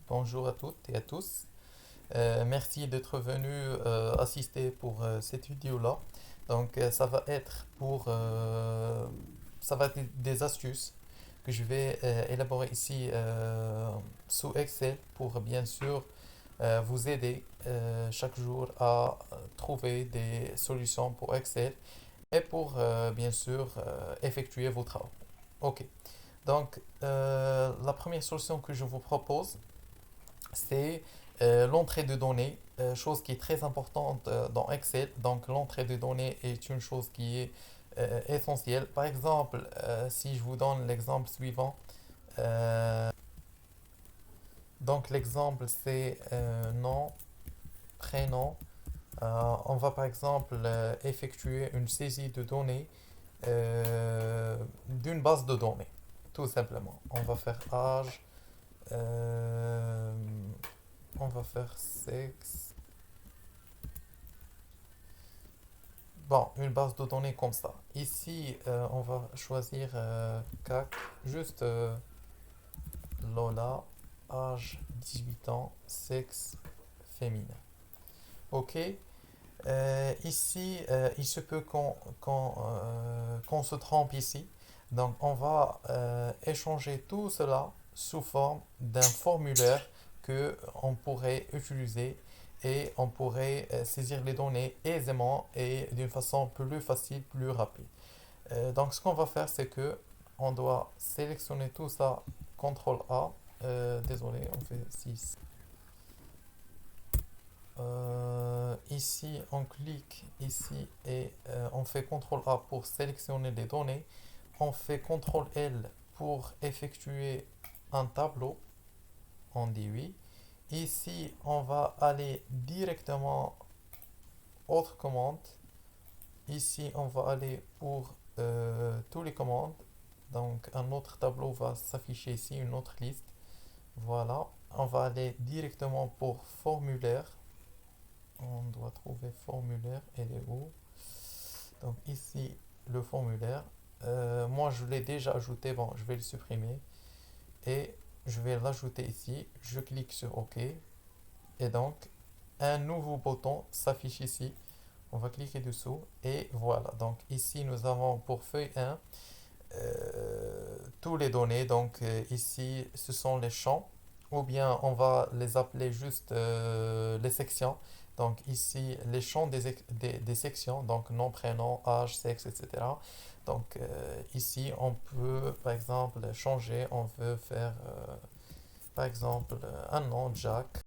Bonjour à toutes et à tous. Merci d'être venu assister pour cette vidéo-là. Ça va être ça va être des astuces que je vais élaborer ici sous Excel pour bien sûr vous aider chaque jour à trouver des solutions pour Excel et pour bien sûr effectuer vos travaux. Ok. La première solution que je vous propose, c'est l'entrée de données, chose qui est très importante dans Excel. Donc l'entrée de données est une chose qui est essentielle. Par exemple, si je vous donne l'exemple suivant, euh, donc l'exemple c'est nom, prénom. On va par exemple effectuer une saisie de données d'une base de données, tout simplement. On va faire âge, euh, on va faire sexe. Bon, une base de données comme ça. Ici, on va choisir CAC, juste Lola, âge 18 ans, sexe féminin. Ok. Ici, il se peut qu'on se trompe ici. Donc, on va échanger tout cela sous forme d'un formulaire que on pourrait utiliser et on pourrait saisir les données aisément et d'une façon plus facile, plus rapide. Donc, ce qu'on va faire, c'est que on doit sélectionner tout ça, CTRL A. Désolé, on fait 6. Ici, on clique ici et on fait CTRL A pour sélectionner les données. On fait CTRL L pour effectuer un tableau. On dit oui. Ici, on va aller directement autre commande. Ici, on va aller pour tous les commandes. Donc, un autre tableau va s'afficher ici, une autre liste. Voilà. On va aller directement pour formulaire. On doit trouver formulaire. Elle est où? Donc ici, le formulaire. Moi, je l'ai déjà ajouté. Bon, je vais le supprimer. Et je vais l'ajouter ici. Je clique sur OK. Et donc, un nouveau bouton s'affiche ici. On va cliquer dessous. Et voilà. Donc ici, nous avons pour feuille 1 tous les données. Donc ici, ce sont les champs. Ou bien on va les appeler juste les sections. Donc ici, les champs des sections, donc nom, prénom, âge, sexe, etc. Donc ici, on peut par exemple changer, on veut faire par exemple un nom, Jack.